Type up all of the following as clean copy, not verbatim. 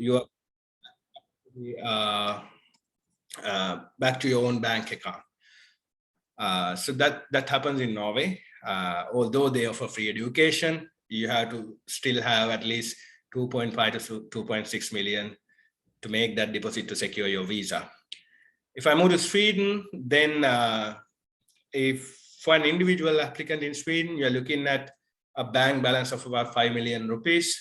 your back to your own bank account. So that happens in Norway. Although they offer free education, you have to still have at least 2.5 to 2.6 million to make that deposit to secure your visa. If I move to Sweden, then if for an individual applicant in Sweden, you're looking at a bank balance of about 5 million rupees.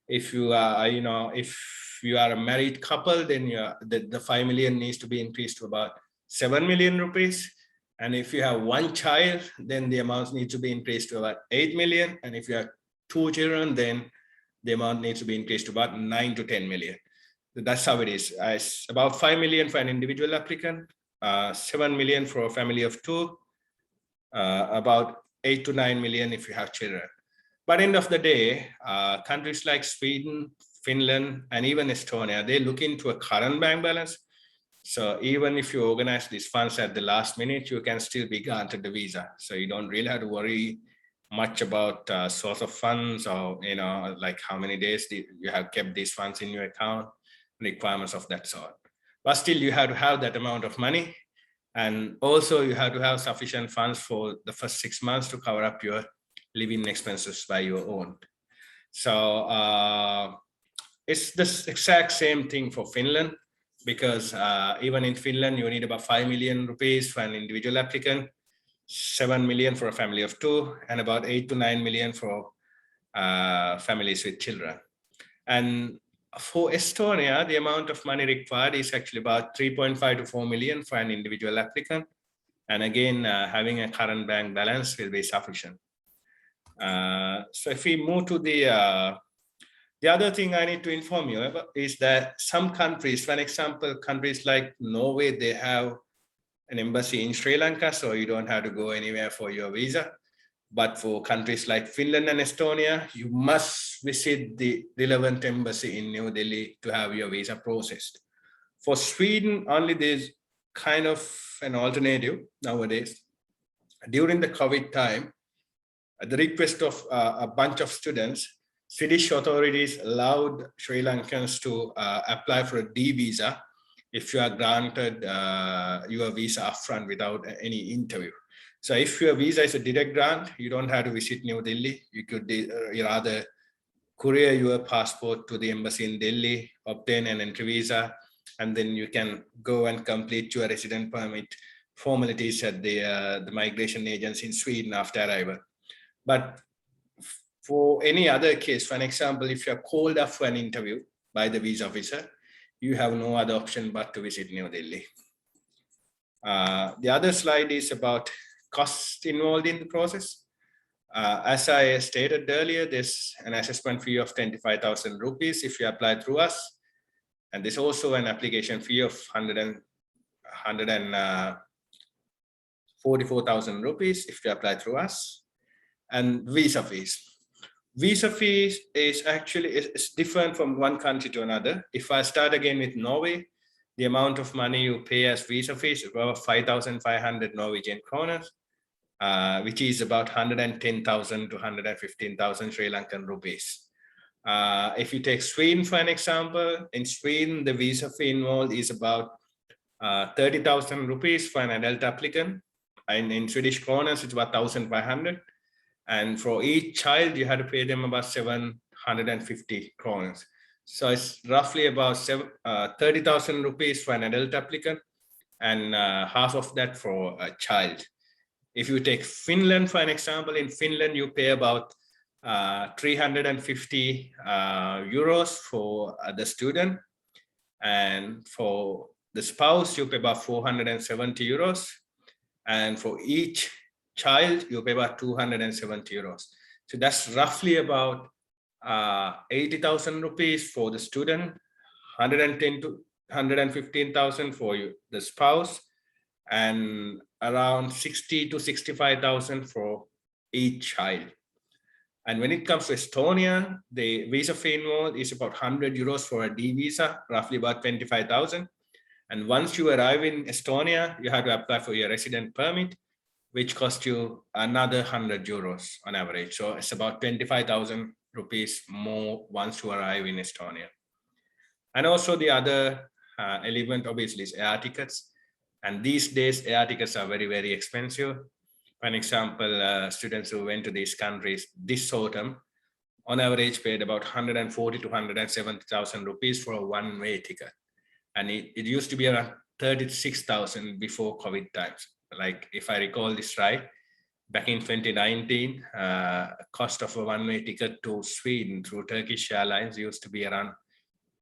If you are, if you are a married couple, then the 5 million needs to be increased to about 7 million rupees. And if you have one child, then the amount needs to be increased to about 8 million. And if you have 2 children, then the amount needs to be increased to about 9 to 10 million. So that's how it is. It's about 5 million for an individual applicant, 7 million for a family of 2, about 8 to 9 million if you have children. But end of the day, countries like Sweden, Finland, and even Estonia, they look into a current bank balance. So even if you organize these funds at the last minute, you can still be granted the visa. So you don't really have to worry much about source of funds or, like how many days you have kept these funds in your account, requirements of that sort. But still, you have to have that amount of money. And also you have to have sufficient funds for the first 6 months to cover up your living expenses by your own. So it's the exact same thing for Finland, because even in Finland, you need about 5 million rupees for an individual applicant, 7 million for a family of 2, and about 8 to 9 million for families with children. And for Estonia, the amount of money required is actually about 3.5 to 4 million for an individual applicant. And again, having a current bank balance will be sufficient. So if we move to the other thing I need to inform you about is that some countries, for example, countries like Norway, they have an embassy in Sri Lanka, so you don't have to go anywhere for your visa. But for countries like Finland and Estonia, you must visit the relevant embassy in New Delhi to have your visa processed. For Sweden, only there's kind of an alternative nowadays. During the COVID time, at the request of a bunch of students, Swedish authorities allowed Sri Lankans to apply for a D visa if you are granted your visa upfront without any interview. So if your visa is a direct grant, you don't have to visit New Delhi. You could rather courier your passport to the embassy in Delhi, obtain an entry visa, and then you can go and complete your resident permit formalities at the migration agency in Sweden after arrival. But for any other case, for an example, if you're called up for an interview by the visa officer, you have no other option but to visit New Delhi. The other slide is about costs involved in the process. As I stated earlier, there's an assessment fee of 25,000 rupees if you apply through us. And there's also an application fee of 144,000 rupees if you apply through us. And visa fees. Visa fees is actually it's different from one country to another. If I start again with Norway, the amount of money you pay as visa fees is about 5,500 Norwegian kroner, which is about 110,000 to 115,000 Sri Lankan rupees. If you take Sweden for an example, in Sweden, the visa fee involved is about 30,000 rupees for an adult applicant. And in Swedish kroners, it's about 1,500. And for each child, you had to pay them about 750 kroners. So it's roughly about 30,000 rupees for an adult applicant and half of that for a child. If you take Finland, for an example, in Finland, you pay about 350 euros for the student. And for the spouse, you pay about 470 euros. And for each child, you pay about 270 euros. So that's roughly about 80,000 rupees for the student, 110 to 115,000 for you, the spouse, and around 60 to 65,000 for each child. And when it comes to Estonia, the visa fee involved is about 100 euros for a D visa, roughly about 25,000. And once you arrive in Estonia, you have to apply for your resident permit, which costs you another 100 euros on average. So it's about 25,000 rupees more once you arrive in Estonia. And also the other element obviously is air tickets. And these days, air tickets are very, very expensive. For an example, students who went to these countries this autumn, on average, paid about 140 to 170,000 rupees for a one-way ticket. And it used to be around 36,000 before COVID times. Like, if I recall this right, back in 2019, cost of a one-way ticket to Sweden through Turkish Airlines used to be around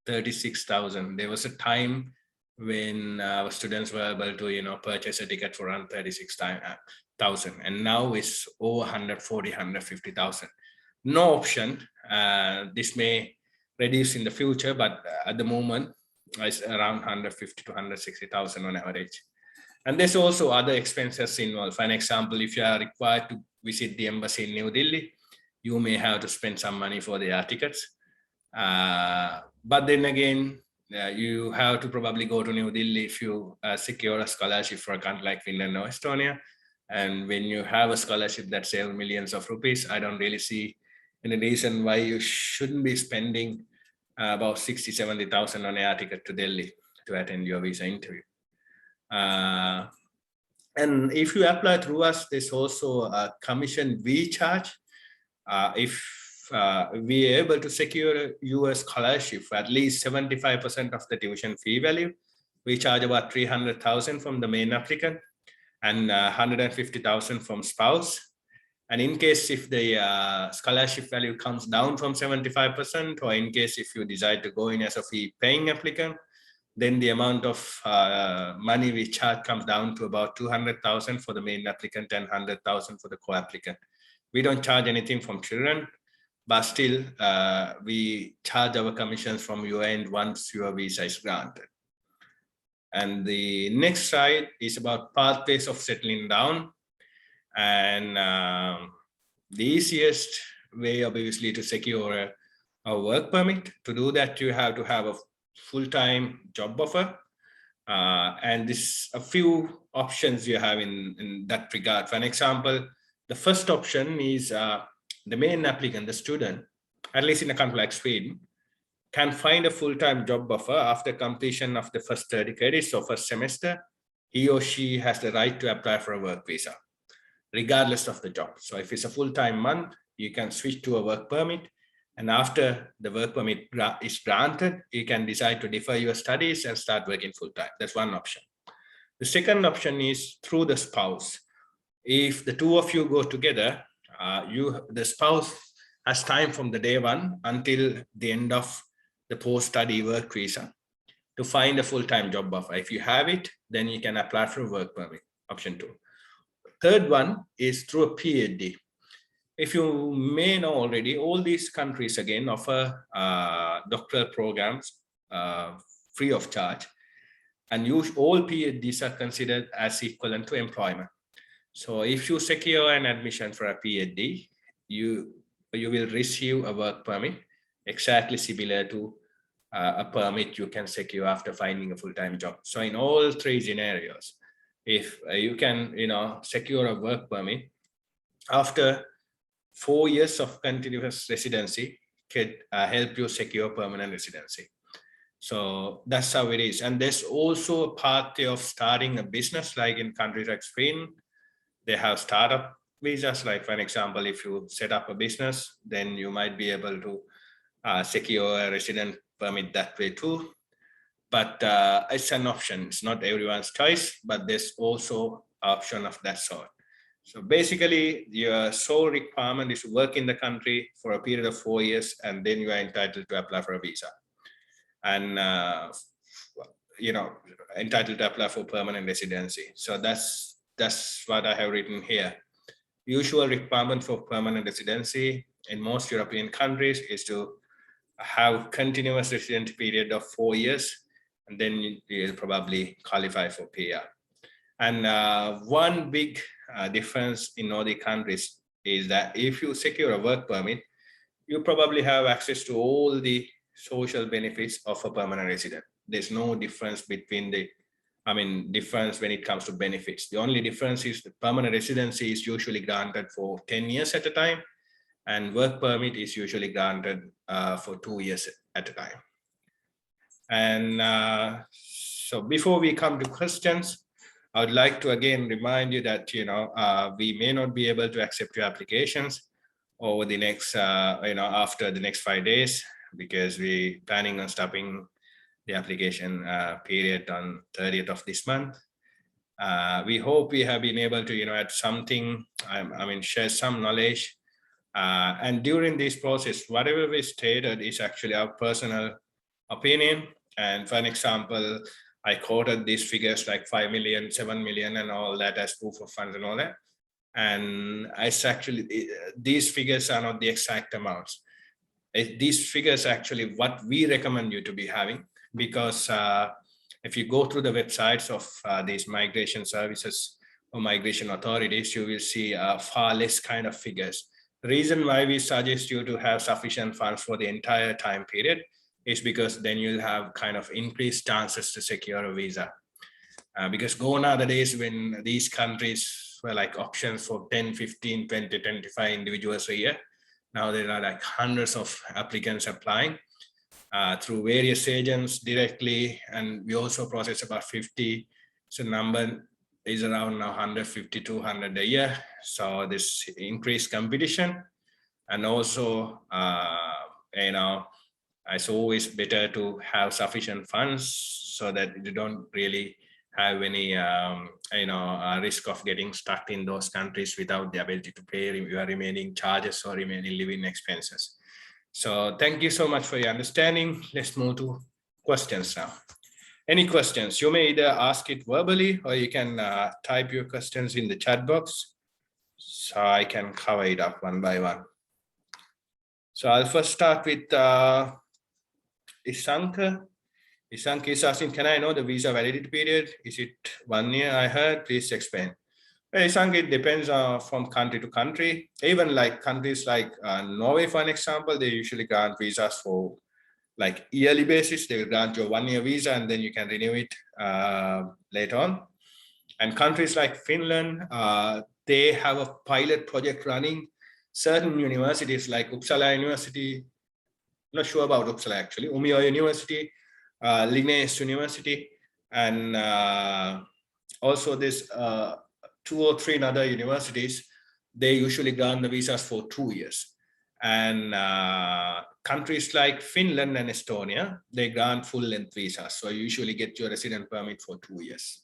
36,000. There was a time when our students were able to, purchase a ticket for around 36,000, and now it's over 140, 150,000. No option. This may reduce in the future, but at the moment, it's around 150 to 160,000 on average. And there's also other expenses involved. For an example, if you are required to visit the embassy in New Delhi, you may have to spend some money for the air tickets. But then again, you have to probably go to New Delhi if you secure a scholarship for a country like Finland or Estonia. And when you have a scholarship that saves millions of rupees, I don't really see any reason why you shouldn't be spending about 60, 70,000 on air ticket to Delhi to attend your visa interview. And if you apply through us, there's also a commission we charge. If we are able to secure you a scholarship for at least 75% of the tuition fee value, we charge about 300,000 from the main applicant and 150,000 from spouse. And in case if the scholarship value comes down from 75%, or in case if you decide to go in as a fee paying applicant, then the amount of money we charge comes down to about 200,000 for the main applicant and 100,000 for the co-applicant. We don't charge anything from children, but still we charge our commissions from your end once your visa is granted. And the next slide is about pathways of settling down. And the easiest way, obviously, to secure a work permit. To do that, you have to have a full-time job offer. And this a few options you have in that regard. For an example, the first option is the main applicant, the student, at least in a country like Sweden, can find a full-time job offer after completion of the first 30 credits or first semester. He or she has the right to apply for a work visa, regardless of the job. So if it's a full-time month, you can switch to a work permit. And after the work permit is granted, you can decide to defer your studies and start working full-time. That's one option. The second option is through the spouse. If the two of you go together, the spouse has time from the day one until the end of the post-study work visa to find a full-time job offer. If you have it, then you can apply for a work permit, option 2. Third one is through a PhD. If you may know already, all these countries again offer doctoral programs free of charge, and all PhDs are considered as equivalent to employment. So if you secure an admission for a PhD, you will receive a work permit exactly similar to a permit you can secure after finding a full-time job. So in all three scenarios, if you can secure a work permit after 4 years of continuous residency, could help you secure permanent residency. So that's how it is. And there's also a pathway of starting a business, like in countries like Spain, they have startup visas. Like, for an example, if you set up a business, then you might be able to secure a resident permit that way too. But it's an option. It's not everyone's choice, but there's also option of that sort. So basically, your sole requirement is to work in the country for a period of 4 years, and then you are entitled to apply for a visa. And entitled to apply for permanent residency. So that's what I have written here. Usual requirement for permanent residency in most European countries is to have continuous residence period of 4 years, and then you'll probably qualify for PR. And one big difference in Nordic countries is that if you secure a work permit, you probably have access to all the social benefits of a permanent resident. There's no difference between difference when it comes to benefits. The only difference is the permanent residency is usually granted for 10 years at a time, and work permit is usually granted for 2 years at a time. And so before we come to questions, I would like to again remind you that, we may not be able to accept your applications over the next, after the next 5 days, because we planning on stopping the application period on 30th of this month. We hope we have been able to, add something, share some knowledge. And during this process, whatever we stated is actually our personal opinion. And for an example, I quoted these figures like 5 million, 7 million, and all that as proof of funds and all that. And it's actually, these figures are not the exact amounts. These figures actually what we recommend you to be having, because if you go through the websites of these migration services or migration authorities, you will see far less kind of figures. The reason why we suggest you to have sufficient funds for the entire time period is because then you'll have kind of increased chances to secure a visa. Because gone are the days when these countries were like options for 10, 15, 20, 25 individuals a year. Now there are like hundreds of applicants applying through various agents directly, and we also process about 50. So number is around now 150, 200 a year. So this increased competition, and also, it's always better to have sufficient funds so that you don't really have any, risk of getting stuck in those countries without the ability to pay your remaining charges or remaining living expenses. So thank you so much for your understanding. Let's move to questions now. Any questions? You may either ask it verbally or you can type your questions in the chat box, so I can cover it up one by one. So I'll first start with Isanka. Isanka is asking, can I know the visa validity period? Is it 1 year? I heard, please explain. Well, Isanka, it depends from country to country. Even like countries like Norway, for an example, they usually grant visas for like yearly basis. They will grant you a 1 year visa and then you can renew it later on. And countries like Finland, they have a pilot project running. Certain universities like Uppsala University, not sure about Uppsala actually, Umeå University, Linnaeus University, and also this 2 or 3 other universities, they usually grant the visas for 2 years. And countries like Finland and Estonia, they grant full-length visas. So you usually get your resident permit for 2 years.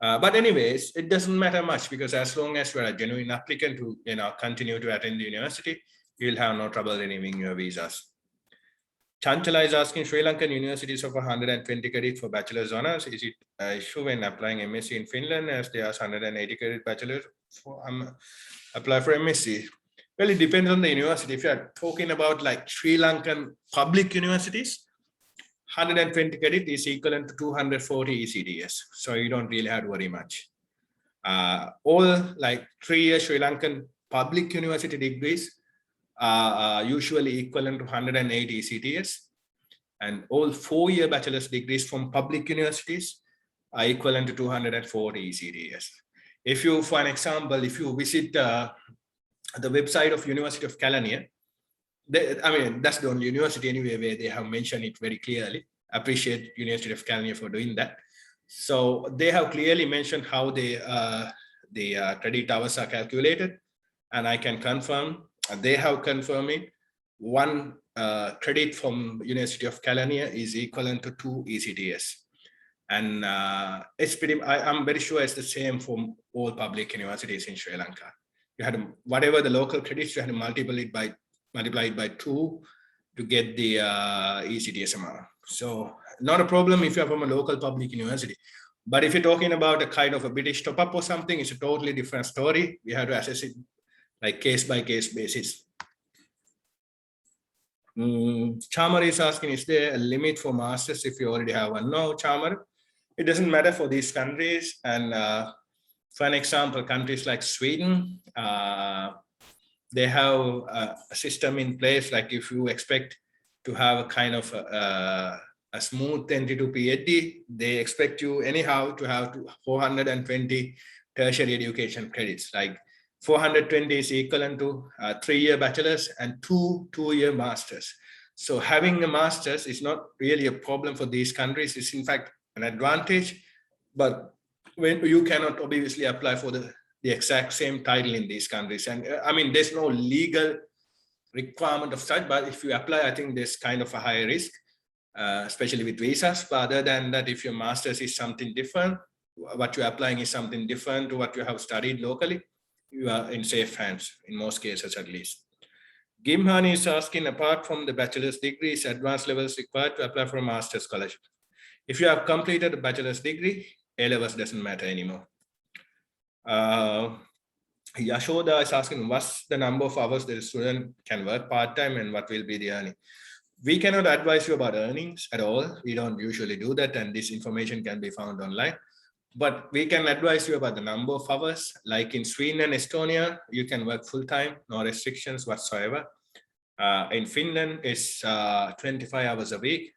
But anyways, it doesn't matter much, because as long as you're a genuine applicant who continue to attend the university, you'll have no trouble renewing your visas. Chanchala is asking, Sri Lankan universities offer 120 credit for bachelor's honors. Is it an issue when applying MSc in Finland, as they ask 180 credit bachelor for apply for MSc? Well, it depends on the university. If you're talking about like Sri Lankan public universities, 120 credit is equivalent to 240 ECTS. So you don't really have to worry much. All like 3-year Sri Lankan public university degrees are usually equivalent to 180 ECTS, and all 4-year bachelor's degrees from public universities are equivalent to 240 ECTS. If you, for an example, if you visit the website of University of Kelaniya, that's the only university anyway where they have mentioned it very clearly. Appreciate University of Kelaniya for doing that. So they have clearly mentioned how the credit hours are calculated, and I can confirm. They have confirmed it. 1 credit from University of Kelaniya is equivalent to 2 ECTS. And it's pretty, I'm very sure it's the same for all public universities in Sri Lanka. You had to, whatever the local credits, you had to multiply it by 2 to get the ECTS amount. So not a problem if you're from a local public university. But if you're talking about a kind of a British top-up or something, it's a totally different story. We have to assess it like case-by-case basis. Chamar is asking, is there a limit for masters if you already have one? No, Chamar, it doesn't matter for these countries. And for an example, countries like Sweden, they have a system in place. Like if you expect to have a kind of a smooth entry to PhD, they expect you anyhow to have 420 tertiary education credits. Like 420 is equivalent to 3-year bachelor's and 2 2-year masters. So having a master's is not really a problem for these countries. It's in fact an advantage, but when you cannot obviously apply for the exact same title in these countries. And I mean, there's no legal requirement of such, but if you apply, I think there's kind of a higher risk, especially with visas. But other than that, if your master's is something different, what you're applying is something different to what you have studied locally, you are in safe hands, in most cases at least. Gimhani is asking, apart from the bachelor's degree, is advanced levels required to apply for a master's scholarship? If you have completed a bachelor's degree, A-levels doesn't matter anymore. Yashoda is asking, what's the number of hours that a student can work part-time and what will be the earning? We cannot advise you about earnings at all. We don't usually do that, and this information can be found online. But we can advise you about the number of hours. Like in Sweden and Estonia, you can work full-time, no restrictions whatsoever. In Finland, it's 25 hours a week.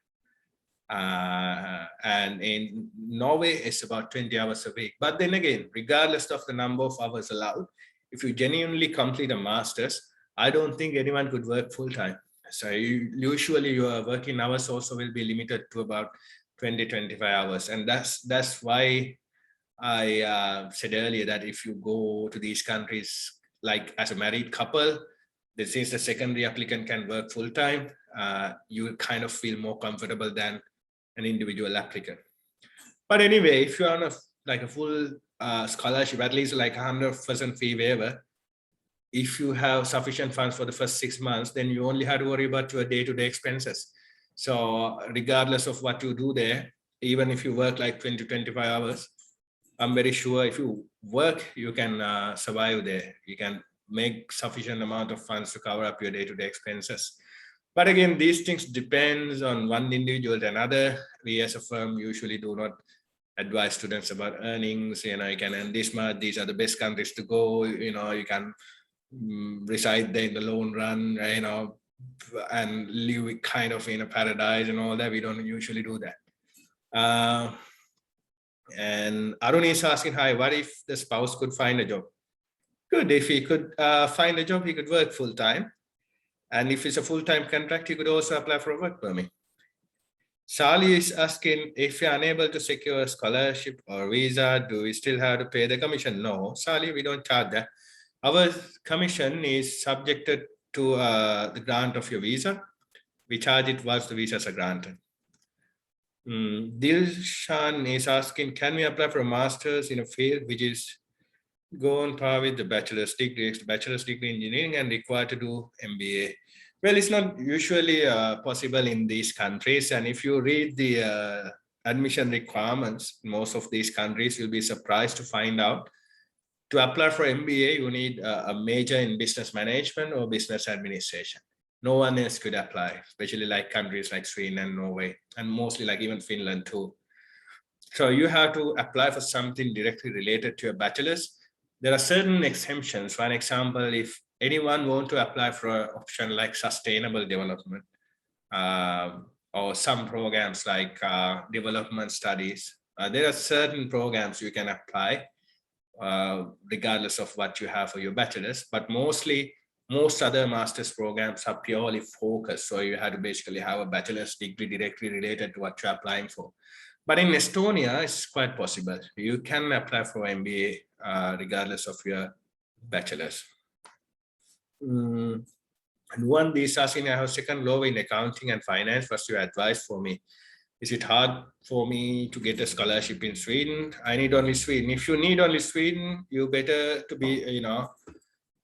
And in Norway, it's about 20 hours a week. But then again, regardless of the number of hours allowed, if you genuinely complete a master's, I don't think anyone could work full-time. So usually your working hours also will be limited to about 20-25 hours. And that's why I said earlier that if you go to these countries, like as a married couple, since the secondary applicant can work full-time, you kind of feel more comfortable than an individual applicant. But anyway, if you're on a full scholarship, at least like 100% fee waiver, if you have sufficient funds for the first 6 months, then you only have to worry about your day-to-day expenses. So regardless of what you do there, even if you work like 20-25 hours, I'm very sure if you work, you can survive there. You can make sufficient amount of funds to cover up your day-to-day expenses. But again, these things depends on one individual to another. We as a firm usually do not advise students about earnings. You can earn this much. These are the best countries to go. You can reside there in the long run, and live kind of in a paradise and all that. We don't usually do that. And Arun is asking, hi, what if the spouse could find a job? Good, if he could find a job, he could work full-time. And if it's a full-time contract, he could also apply for a work permit. Sally is asking, if you're unable to secure a scholarship or visa, do we still have to pay the commission? No, Sally, we don't charge that. Our commission is subjected to the grant of your visa. We charge it once the visas are granted. Dilshan is asking, can we apply for a master's in a field which is go on par with the bachelor's degree in engineering and required to do MBA? Well, it's not usually possible in these countries. And if you read the admission requirements in most of these countries, you'll be surprised to find out to apply for MBA, you need a major in business management or business administration. No one else could apply, especially like countries like Sweden and Norway, and mostly like even Finland too. So you have to apply for something directly related to your bachelor's. There are certain exemptions. For example, if anyone want to apply for an option like sustainable development, or some programs like development studies, there are certain programs you can apply regardless of what you have for your bachelor's, but most other master's programs are purely focused. So you have to basically have a bachelor's degree directly related to what you're applying for. But in Estonia, it's quite possible. You can apply for MBA regardless of your bachelor's. And one is asking, I have second law in accounting and finance. What's your advice for me? Is it hard for me to get a scholarship in Sweden? I need only Sweden. If you need only Sweden, you better to be,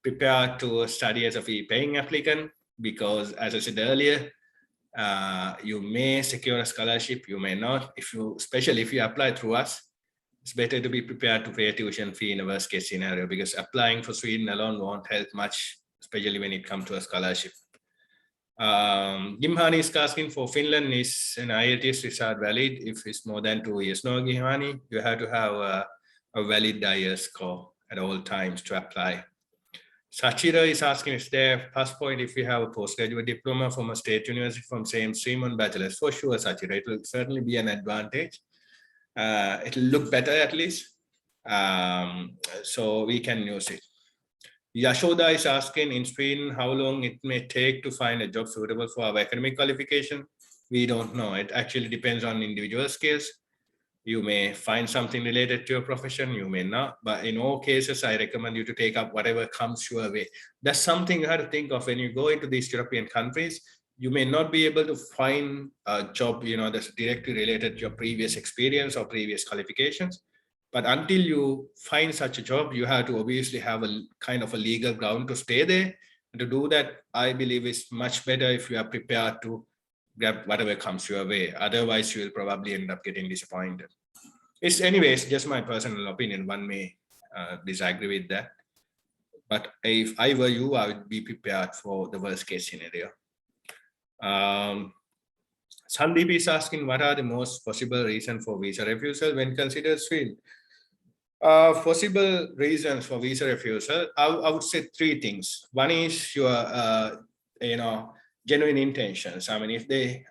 prepared to study as a fee-paying applicant, because as I said earlier, you may secure a scholarship, you may not. Especially if you apply through us, it's better to be prepared to pay a tuition fee in a worst case scenario, because applying for Sweden alone won't help much, especially when it comes to a scholarship. Gimhani is asking for Finland, is an IELTS result valid if it's more than 2 years? No, Gimhani, you have to have a valid IELTS score at all times to apply. Sachira is asking, is there a plus point if we have a postgraduate diploma from a state university from same stream on bachelor's? For sure, Sachira, it will certainly be an advantage. It will look better at least. So we can use it. Yashoda is asking, in Sweden, how long it may take to find a job suitable for our academic qualification. We don't know. It actually depends on individual skills. You may find something related to your profession, you may not. But in all cases, I recommend you to take up whatever comes your way. That's something you have to think of when you go into these European countries. You may not be able to find a job, that's directly related to your previous experience or previous qualifications. But until you find such a job, you have to obviously have a kind of a legal ground to stay there. And to do that, I believe it's much better if you are prepared to grab whatever comes your way. Otherwise, you will probably end up getting disappointed. It's anyways just my personal opinion. One may disagree with that. But if I were you, I would be prepared for the worst case scenario. Sandeep is asking, what are the most possible reasons for visa refusal when considered Sweden? Possible reasons for visa refusal, I would say three things. One is your, genuine intentions. I mean, if they,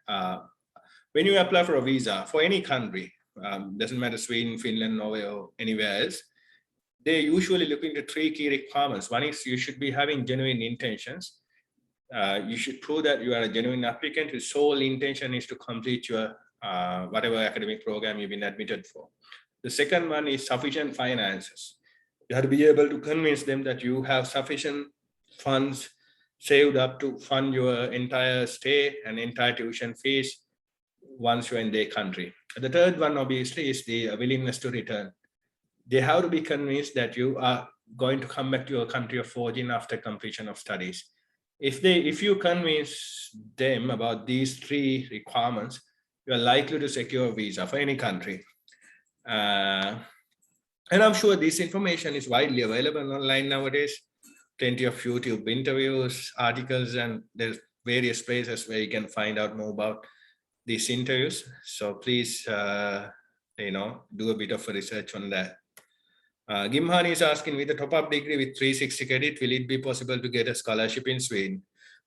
when you apply for a visa for any country, doesn't matter Sweden, Finland, Norway, or anywhere else, they usually look into three key requirements. One is you should be having genuine intentions. You should prove that you are a genuine applicant whose sole intention is to complete your whatever academic program you've been admitted for. The second one is sufficient finances. You have to be able to convince them that you have sufficient funds saved up to fund your entire stay and entire tuition fees once you're in their country. The third one, obviously, is the willingness to return. They have to be convinced that you are going to come back to your country of origin after completion of studies. If you convince them about these three requirements, you are likely to secure a visa for any country. And I'm sure this information is widely available online nowadays. Plenty of YouTube interviews, articles, and there's various places where you can find out more about these interviews. So please, do a bit of research on that. Gimhani is asking, with a top-up degree with 360 credit, will it be possible to get a scholarship in Sweden?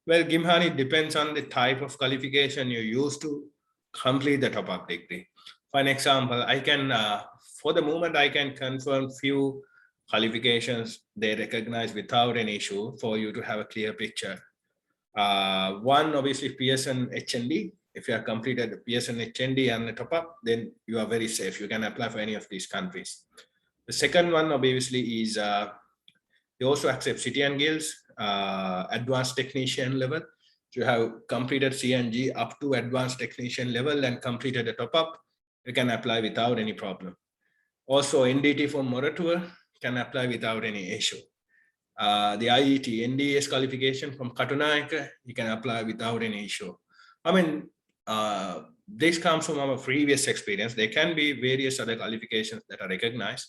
Well, Gimhani, depends on the type of qualification you use to complete the top-up degree. For an example, I can, for the moment, I can confirm few qualifications they recognize without an issue for you to have a clear picture. One, obviously, PSN HND. If you have completed the PSN HND and the top-up, then you are very safe. You can apply for any of these countries. The second one, obviously, is they also accept City and Guilds, advanced technician level. So you have completed CNG up to advanced technician level and completed a top-up, you can apply without any problem. Also, NDT from Moratua can apply without any issue. The IET, NDS qualification from Katunayaka, you can apply without any issue. I mean, this comes from our previous experience. There can be various other qualifications that are recognized,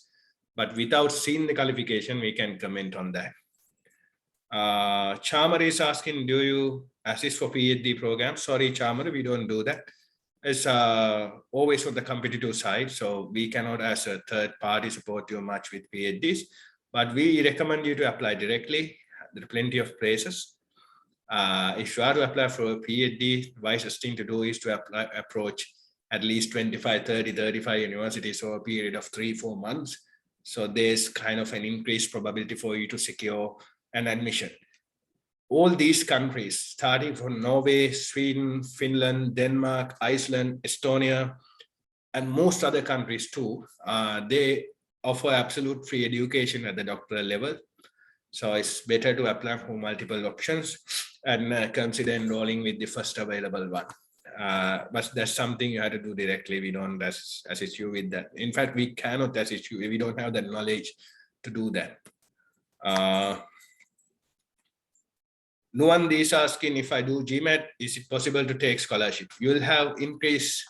but without seeing the qualification, we can comment on that. Chamar is asking, do you assist for PhD programs? Sorry, Chamar, we don't do that. It's always on the competitive side, so we cannot, as a third party, support you much with PhDs, but we recommend you to apply directly. There are plenty of places. If you are to apply for a PhD, the wisest thing to do is to approach at least 25, 30, 35 universities over a period of 3-4 months. So there's kind of an increased probability for you to secure an admission. All these countries, starting from Norway, Sweden, Finland, Denmark, Iceland, Estonia, and most other countries too, they offer absolute free education at the doctoral level. So it's better to apply for multiple options and consider enrolling with the first available one. But that's something you have to do directly. We don't assist you with that. In fact, we cannot assist you. We don't have the knowledge to do that. Nuandi is asking, if I do GMAT, is it possible to take scholarship? You'll have increased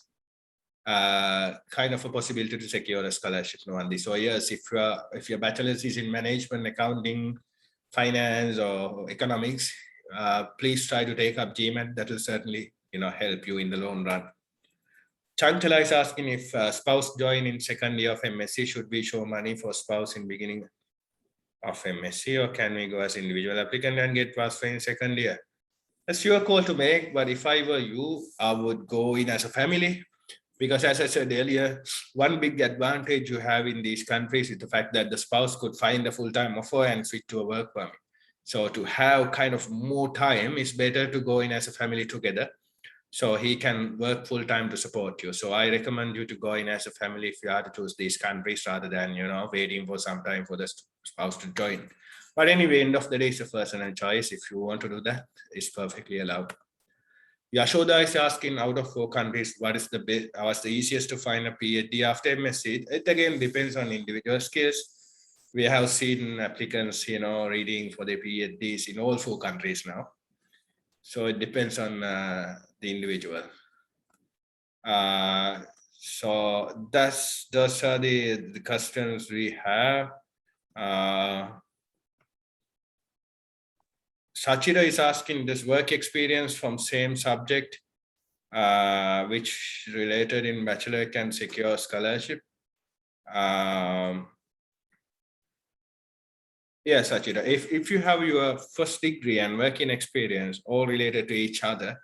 kind of a possibility to secure a scholarship, Nuandi. So yes, if your bachelor's is in management, accounting, finance, or economics, please try to take up GMAT. That will certainly help you in the long run. Chanchala is asking, if spouse join in second year of MSc, should we show money for spouse in beginning of MSc, or can we go as individual applicant and get transfer in second year? That's your call to make, but if I were you, I would go in as a family, because as I said earlier, one big advantage you have in these countries is the fact that the spouse could find a full-time offer and switch to a work permit. So to have kind of more time, it's better to go in as a family together. So he can work full time to support you. So I recommend you to go in as a family if you are to choose these countries rather than, waiting for some time for the spouse to join. But anyway, end of the day, it's a personal choice. If you want to do that, it's perfectly allowed. Yashoda is asking, out of 4 countries, what is the best, what's the easiest to find a PhD after MSc? It again depends on individual skills. We have seen applicants, reading for their PhDs in all 4 countries now. So it depends on the individual. So those are the questions we have. Sachira is asking, this work experience from same subject, which related in bachelor can secure scholarship. Yes, Sachira, if you have your first degree and working experience all related to each other,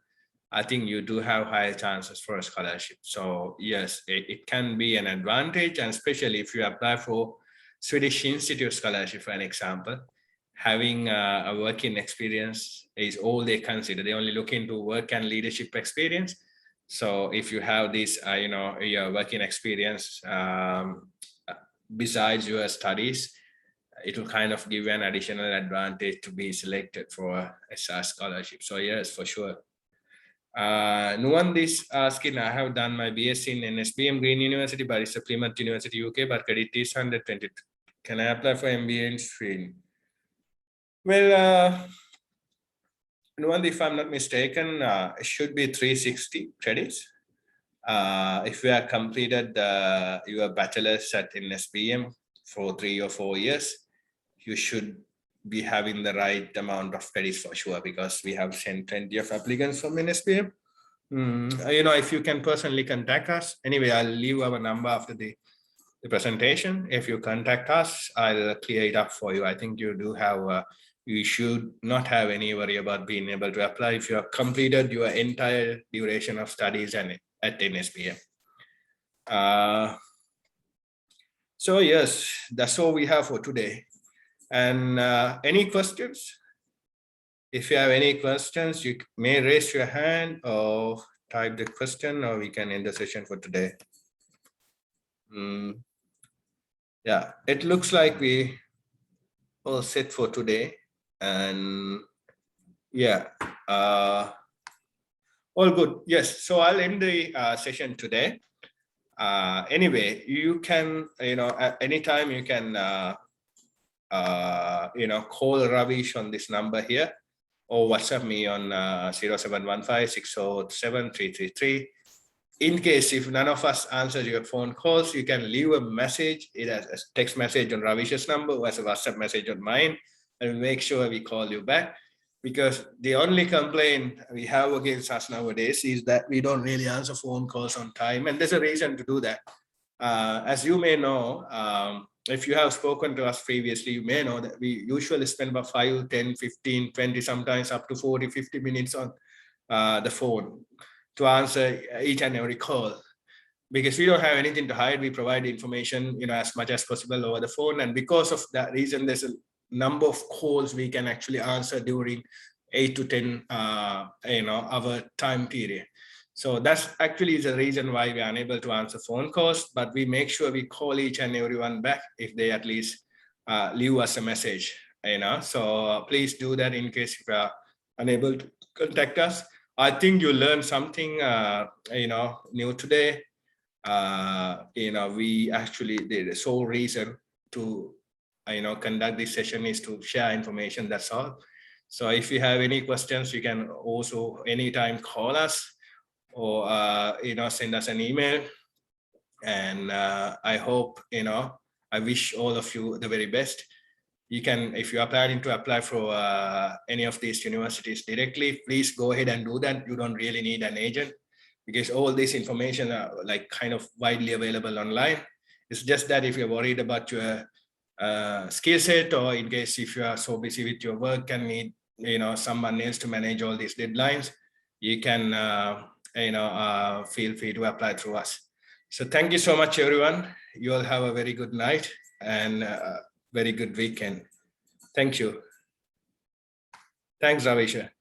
I think you do have higher chances for a scholarship. So yes, it can be an advantage, and especially if you apply for Swedish Institute scholarship, for an example, having a working experience is all they consider. They only look into work and leadership experience. So if you have this, your working experience besides your studies, it will kind of give you an additional advantage to be selected for a SR scholarship. So yes, for sure. Nuwan is asking, I have done my BSc in NSBM Green University, but it's a Plymouth University, UK, but credit is 120. Can I apply for MBA in Sweden? Well, Nuwan, if I'm not mistaken, it should be 360 credits. If you have completed your bachelor's at NSBM for 3 or 4 years, you should be having the right amount of credits for sure, because we have sent plenty of applicants from NSBM. If you can personally contact us, anyway, I'll leave our number after the presentation. If you contact us, I'll clear it up for you. I think you do have, you should not have any worry about being able to apply if you have completed your entire duration of studies and at NSBM. So yes, that's all we have for today. And any questions? If you have any questions, you may raise your hand or type the question, or we can end the session for today. Yeah, it looks like we all set for today. And yeah, all good. Yes, so I'll end the session today. Anyway, you can, at any time you can, call Ravish on this number here, or WhatsApp me on 0715-607-333. In case if none of us answers your phone calls, you can leave a message, either a text message on Ravish's number or as a WhatsApp message on mine, and we'll make sure we call you back. Because the only complaint we have against us nowadays is that we don't really answer phone calls on time, and there's a reason to do that. As you may know, if you have spoken to us previously, you may know that we usually spend about 5, 10, 15, 20, sometimes up to 40, 50 minutes on the phone to answer each and every call. Because we don't have anything to hide, we provide information, as much as possible over the phone. And because of that reason, there's a number of calls we can actually answer during 8 to 10, hour time period. So that's actually the reason why we are unable to answer phone calls, but we make sure we call each and everyone back if they at least leave us a message, So please do that in case you are unable to contact us. I think you learned something, new today. We actually, the sole reason to, conduct this session is to share information, that's all. So if you have any questions, you can also anytime call us, or send us an email. And I hope, I wish all of you the very best. You can, if you are planning to apply for any of these universities directly, please go ahead and do that. You don't really need an agent, because all this information are like kind of widely available online. It's just that if you're worried about your skill set, or in case if you are so busy with your work and need, someone else to manage all these deadlines, you can feel free to apply through us. So thank you so much, everyone. You all have a very good night and very good weekend. Thank you. Thanks, Ravisha.